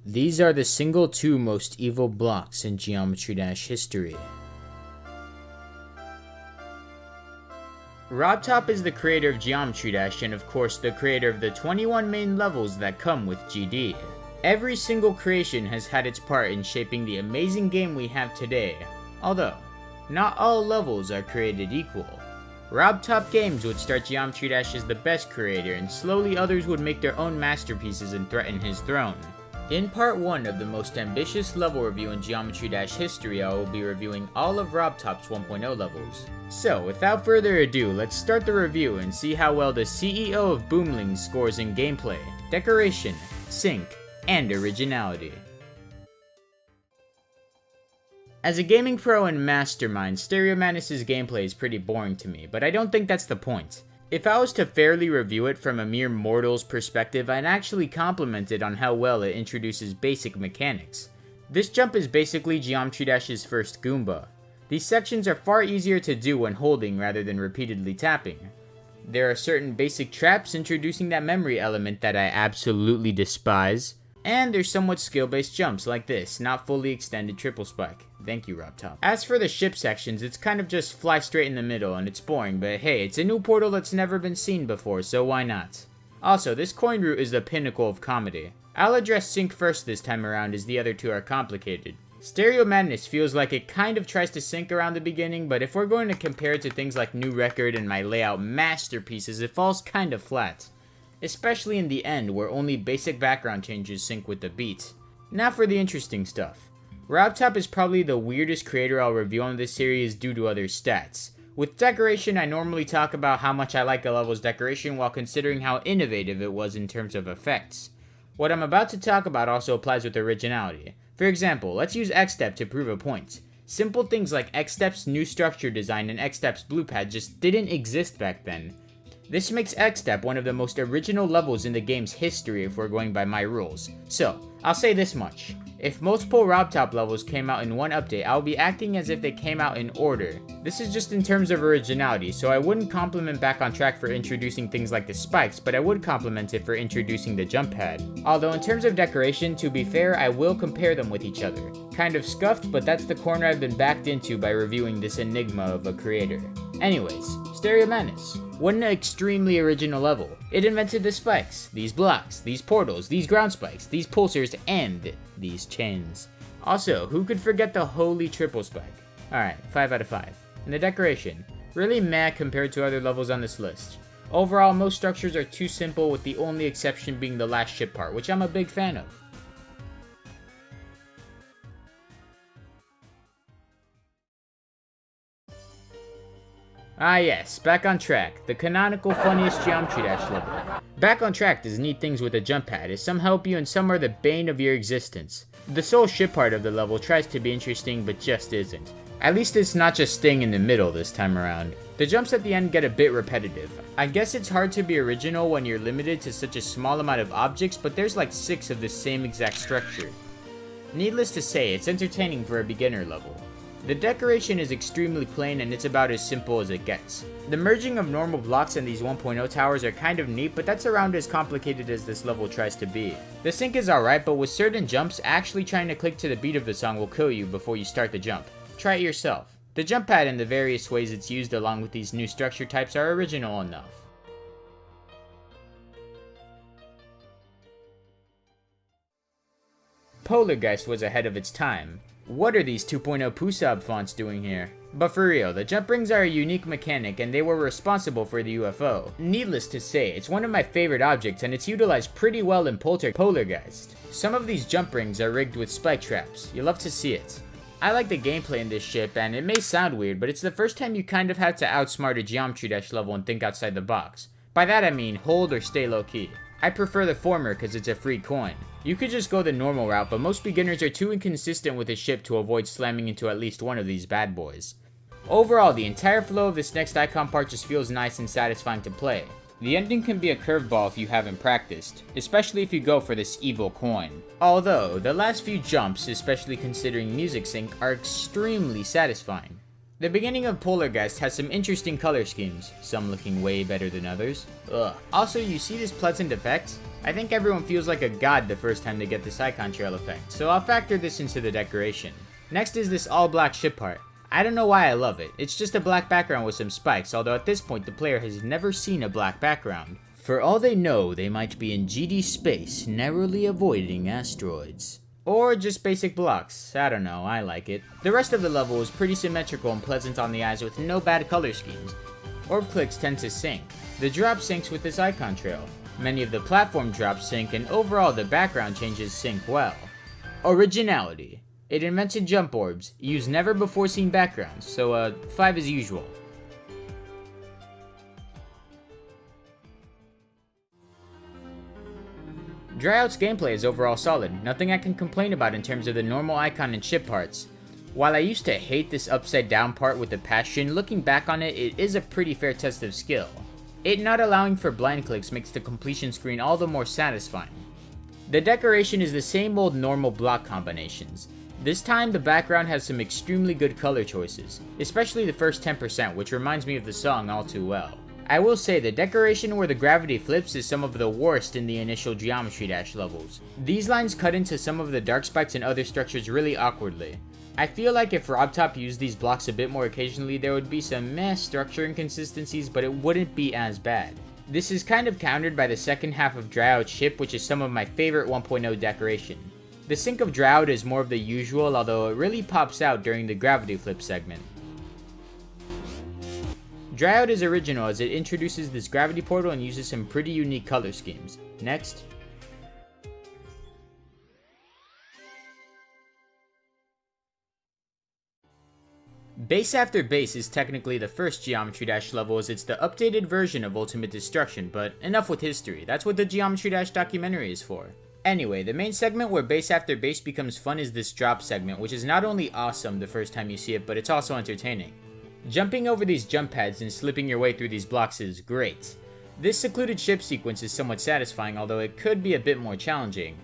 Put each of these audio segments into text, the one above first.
These are the single two most evil blocks in Geometry Dash history. Robtop is the creator of Geometry Dash and of course the creator of the 21 main levels that come with GD. Every single creation has had its part in shaping the amazing game we have today, although not all levels are created equal. RobtopGames would start Geometry Dash as the best creator, and slowly others would make their own masterpieces and threaten his throne. In part 1 of the most ambitious level review in Geometry Dash history, I will be reviewing all of Robtop's 1.0 levels. So, without further ado, let's start the review and see how well the CEO of Boomling scores in gameplay, decoration, sync, and originality. As a gaming pro and mastermind, Stereo Madness's gameplay is pretty boring to me, but I don't think that's the point. If I was to fairly review it from a mere mortal's perspective, I'd actually compliment it on how well it introduces basic mechanics. This jump is basically Geometry Dash's first Goomba. These sections are far easier to do when holding rather than repeatedly tapping. There are certain basic traps introducing that memory element that I absolutely despise. And there's somewhat skill-based jumps like this, not fully extended triple spike. Thank you, Robtop. As for the ship sections, it's kind of just fly straight in the middle and it's boring, but hey, it's a new portal that's never been seen before, so why not? Also, this coin route is the pinnacle of comedy. I'll address sync first this time around as the other two are complicated. Stereo Madness feels like it kind of tries to sync around the beginning, but if we're going to compare it to things like New Record and my layout masterpieces, it falls kind of flat. Especially in the end, where only basic background changes sync with the beat. Now for the interesting stuff. Robtop is probably the weirdest creator I'll review on this series due to other stats. With decoration, I normally talk about how much I like a level's decoration while considering how innovative it was in terms of effects. What I'm about to talk about also applies with originality. For example, let's use X-Step to prove a point. Simple things like X-Step's new structure design and X-Step's blue pad just didn't exist back then. This makes X-Step one of the most original levels in the game's history if we're going by my rules. So, I'll say this much. If multiple Robtop levels came out in one update, I'll be acting as if they came out in order. This is just in terms of originality, so I wouldn't compliment Back on Track for introducing things like the spikes, but I would compliment it for introducing the jump pad. Although in terms of decoration, to be fair, I will compare them with each other. Kind of scuffed, but that's the corner I've been backed into by reviewing this enigma of a creator. Anyways, Stereo Madness. What an extremely original level. It invented the spikes, these blocks, these portals, these ground spikes, these pulsars, and these chains. Also, who could forget the holy triple spike? Alright, 5 out of 5. And the decoration, really meh compared to other levels on this list. Overall, most structures are too simple, with the only exception being the last ship part, which I'm a big fan of. Ah yes, Back on Track, the canonical funniest Geometry Dash level. Back on Track does neat things with a jump pad, as some help you and some are the bane of your existence. The sole ship part of the level tries to be interesting but just isn't. At least it's not just staying in the middle this time around. The jumps at the end get a bit repetitive. I guess it's hard to be original when you're limited to such a small amount of objects, but there's like 6 of the same exact structure. Needless to say, it's entertaining for a beginner level. The decoration is extremely plain and it's about as simple as it gets. The merging of normal blocks and these 1.0 towers are kind of neat, but that's around as complicated as this level tries to be. The sync is alright, but with certain jumps, actually trying to click to the beat of the song will kill you before you start the jump. Try it yourself. The jump pad and the various ways it's used along with these new structure types are original enough. Polargeist was ahead of its time. What are these 2.0 Pusab fonts doing here? But for real, the jump rings are a unique mechanic and they were responsible for the UFO. Needless to say, it's one of my favorite objects and it's utilized pretty well in Polargeist. Some of these jump rings are rigged with spike traps. You'll love to see it. I like the gameplay in this ship and it may sound weird, but it's the first time you kind of have to outsmart a Geometry Dash level and think outside the box. By that I mean hold or stay low key. I prefer the former because it's a free coin. You could just go the normal route, but most beginners are too inconsistent with the ship to avoid slamming into at least one of these bad boys. Overall, the entire flow of this next icon part just feels nice and satisfying to play. The ending can be a curveball if you haven't practiced, especially if you go for this evil coin. Although, the last few jumps, especially considering music sync, are extremely satisfying. The beginning of Polargeist has some interesting color schemes, some looking way better than others. Ugh. Also, you see this pleasant effect? I think everyone feels like a god the first time they get this icon trail effect, so I'll factor this into the decoration. Next is this all black ship part. I don't know why I love it, it's just a black background with some spikes, although at this point the player has never seen a black background. For all they know, they might be in GD space, narrowly avoiding asteroids. Or just basic blocks, I don't know, I like it. The rest of the level is pretty symmetrical and pleasant on the eyes with no bad color schemes. Orb clicks tend to sync. The drop syncs with this icon trail. Many of the platform drops sync, and overall the background changes sync well. Originality. It invented jump orbs, used never before seen backgrounds, so 5 as usual. Dryout's gameplay is overall solid, nothing I can complain about in terms of the normal icon and ship parts. While I used to hate this upside down part with a passion, looking back on it, it is a pretty fair test of skill. It not allowing for blind clicks makes the completion screen all the more satisfying. The decoration is the same old normal block combinations. This time the background has some extremely good color choices, especially the first 10%, which reminds me of the song all too well. I will say the decoration where the gravity flips is some of the worst in the initial Geometry Dash levels. These lines cut into some of the dark spikes and other structures really awkwardly. I feel like if Robtop used these blocks a bit more occasionally, there would be some meh structure inconsistencies, but it wouldn't be as bad. This is kind of countered by the second half of Dryout's ship, which is some of my favorite 1.0 decoration. The sync of Dryout is more of the usual, although it really pops out during the gravity flip segment. Dryout is original as it introduces this gravity portal and uses some pretty unique color schemes. Next. Base After Base is technically the first Geometry Dash level as it's the updated version of Ultimate Destruction, but enough with history, that's what the Geometry Dash documentary is for. Anyway, the main segment where Base After Base becomes fun is this drop segment, which is not only awesome the first time you see it, but it's also entertaining. Jumping over these jump pads and slipping your way through these blocks is great. This secluded ship sequence is somewhat satisfying, although it could be a bit more challenging.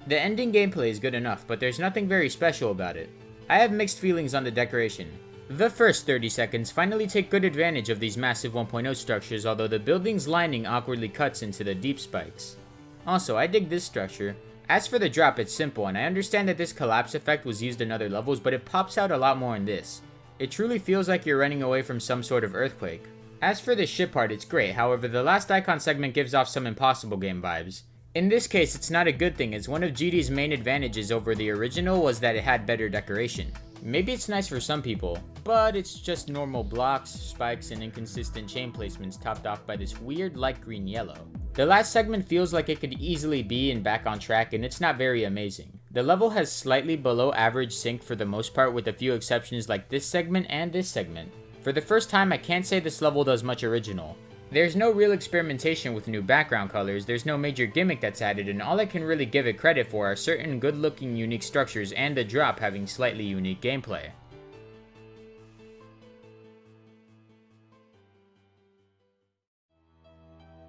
The ending gameplay is good enough, but there's nothing very special about it. I have mixed feelings on the decoration. The first 30 seconds finally take good advantage of these massive 1.0 structures, although the building's lining awkwardly cuts into the deep spikes. Also, I dig this structure. As for the drop, it's simple, and I understand that this collapse effect was used in other levels, but it pops out a lot more in this. It truly feels like you're running away from some sort of earthquake. As for the ship part, it's great, however the last icon segment gives off some Impossible Game vibes. In this case, it's not a good thing, as one of GD's main advantages over the original was that it had better decoration. Maybe it's nice for some people, but it's just normal blocks, spikes, and inconsistent chain placements topped off by this weird light green yellow. The last segment feels like it could easily be in Back on Track, and it's not very amazing. The level has slightly below average sync for the most part, with a few exceptions like this segment and this segment. For the first time, I can't say this level does much original. There's no real experimentation with new background colors, there's no major gimmick that's added, and all I can really give it credit for are certain good-looking unique structures and the drop having slightly unique gameplay.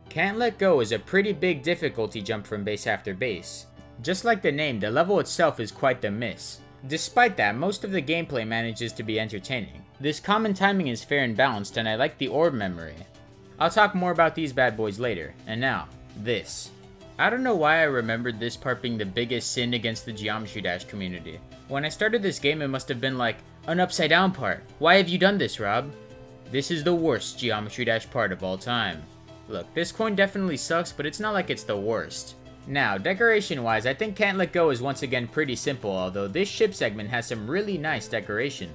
Can't Let Go is a pretty big difficulty jump from Base After Base. Just like the name, the level itself is quite the miss. Despite that, most of the gameplay manages to be entertaining. This common timing is fair and balanced, and I like the orb memory. I'll talk more about these bad boys later, and now, this. I don't know why I remembered this part being the biggest sin against the Geometry Dash community. When I started this game, it must have been like, an upside down part. Why have you done this, Rob? This is the worst Geometry Dash part of all time. Look, this coin definitely sucks, but it's not like it's the worst. Now, decoration-wise, I think Can't Let Go is once again pretty simple, although this ship segment has some really nice decoration.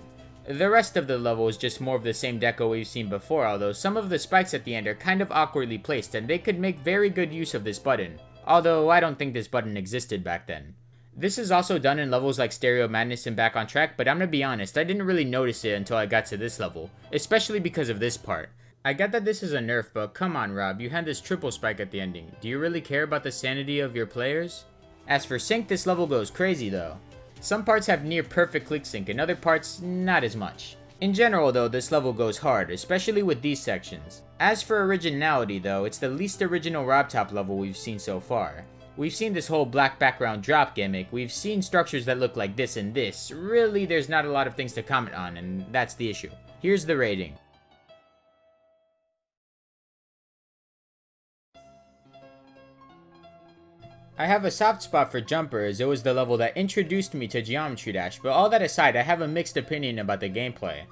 The rest of the level is just more of the same deco we've seen before, although some of the spikes at the end are kind of awkwardly placed, and they could make very good use of this button, although I don't think this button existed back then. This is also done in levels like Stereo Madness and Back on Track, but I'm gonna be honest, I didn't really notice it until I got to this level, especially because of this part. I get that this is a nerf, but come on Rob, you had this triple spike at the ending. Do you really care about the sanity of your players? As for sync, this level goes crazy though. Some parts have near perfect click sync and other parts not as much. In general though, this level goes hard, especially with these sections. As for originality though, it's the least original Robtop level we've seen so far. We've seen this whole black background drop gimmick, we've seen structures that look like this and this. Really, there's not a lot of things to comment on, and that's the issue. Here's the rating. I have a soft spot for Jumper as it was the level that introduced me to Geometry Dash, but all that aside, I have a mixed opinion about the gameplay.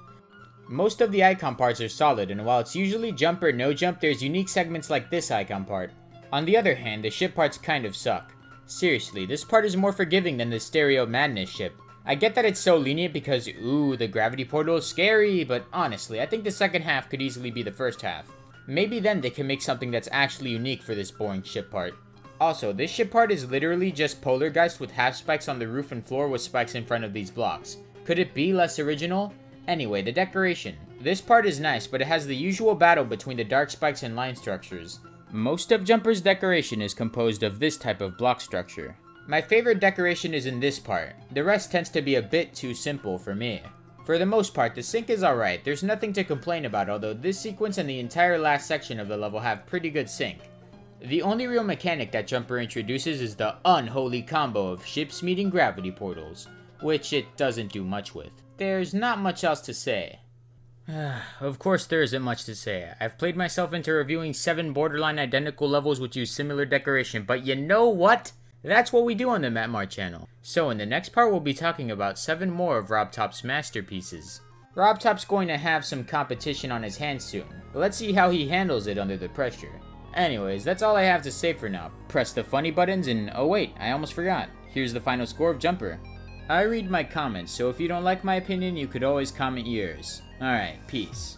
Most of the icon parts are solid, and while it's usually jump or no jump, there's unique segments like this icon part. On the other hand, the ship parts kind of suck. Seriously, this part is more forgiving than the Stereo Madness ship. I get that it's so lenient because, ooh, the gravity portal is scary, but honestly, I think the second half could easily be the first half. Maybe then they can make something that's actually unique for this boring ship part. Also, this ship part is literally just Polargeist with half spikes on the roof and floor with spikes in front of these blocks. Could it be less original? Anyway, the decoration. This part is nice, but it has the usual battle between the dark spikes and line structures. Most of Jumper's decoration is composed of this type of block structure. My favorite decoration is in this part. The rest tends to be a bit too simple for me. For the most part, the sync is alright, there's nothing to complain about, although this sequence and the entire last section of the level have pretty good sync. The only real mechanic that Jumper introduces is the unholy combo of ships meeting gravity portals, which it doesn't do much with. There's not much else to say. Of course there isn't much to say. I've played myself into reviewing 7 borderline identical levels which use similar decoration, but you know what? That's what we do on the Matmart channel. So in the next part we'll be talking about 7 more of Robtop's masterpieces. Robtop's going to have some competition on his hands soon. Let's see how he handles it under the pressure. Anyways, that's all I have to say for now. Press the funny buttons and oh wait, I almost forgot. Here's the final score of Jumper. I read my comments, so if you don't like my opinion, you could always comment yours. Alright, peace.